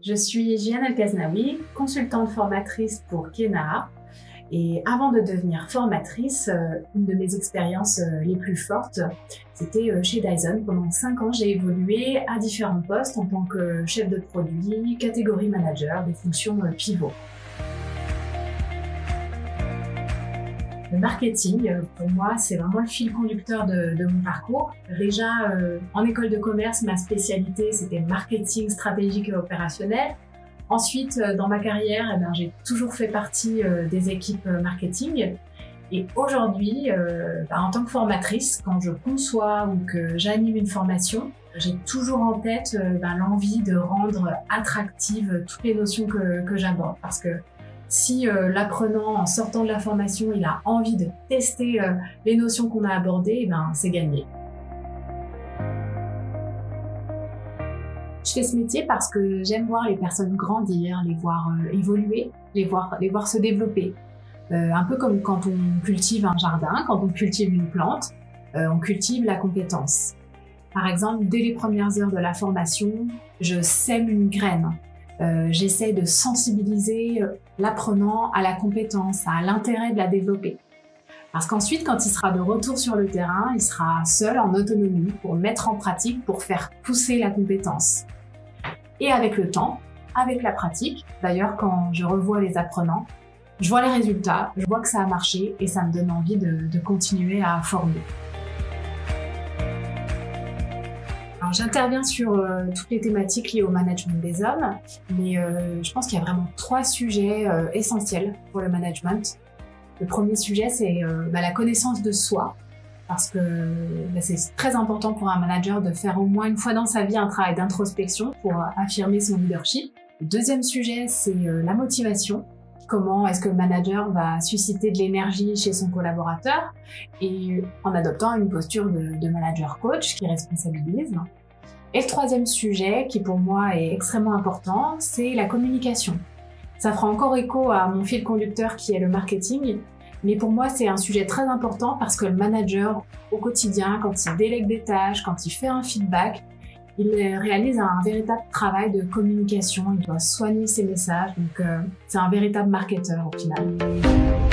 Je suis Jiane El-Ghaznaoui, consultante formatrice pour Kenaha. Et avant de devenir formatrice, une de mes expériences les plus fortes, c'était chez Dyson. Pendant 5 ans, j'ai évolué à différents postes en tant que chef de produit, catégorie manager, des fonctions pivots. Le marketing, pour moi, c'est vraiment le fil conducteur de mon parcours. Déjà, en école de commerce, ma spécialité, c'était marketing stratégique et opérationnel. Ensuite, dans ma carrière, j'ai toujours fait partie des équipes marketing. Et aujourd'hui, en tant que formatrice, quand je conçois ou que j'anime une formation, j'ai toujours en tête l'envie de rendre attractives toutes les notions que j'aborde. Parce que si l'apprenant, en sortant de la formation, il a envie de tester les notions qu'on a abordées, c'est gagné. Je fais ce métier parce que j'aime voir les personnes grandir, les voir évoluer, les voir se développer. Un peu comme quand on cultive un jardin, quand on cultive une plante, on cultive la compétence. Par exemple, dès les premières heures de la formation, je sème une graine. J'essaie de sensibiliser l'apprenant à la compétence, à l'intérêt de la développer. Parce qu'ensuite, quand il sera de retour sur le terrain, il sera seul, en autonomie, pour mettre en pratique, pour faire pousser la compétence. Et avec le temps, avec la pratique, d'ailleurs quand je revois les apprenants, je vois les résultats, je vois que ça a marché et ça me donne envie de continuer à former. Alors, j'interviens sur toutes les thématiques liées au management des hommes, mais je pense qu'il y a vraiment 3 sujets essentiels pour le management. Le premier sujet, c'est la connaissance de soi, parce que c'est très important pour un manager de faire au moins une fois dans sa vie un travail d'introspection pour affirmer son leadership. Le deuxième sujet, c'est la motivation. Comment est-ce que le manager va susciter de l'énergie chez son collaborateur et en adoptant une posture de manager coach qui responsabilise. Et le troisième sujet, qui pour moi est extrêmement important, c'est la communication. Ça fera encore écho à mon fil conducteur qui est le marketing, mais pour moi c'est un sujet très important parce que le manager au quotidien, quand il délègue des tâches, quand il fait un feedback, il réalise un véritable travail de communication, il doit soigner ses messages, donc c'est un véritable marketeur au final.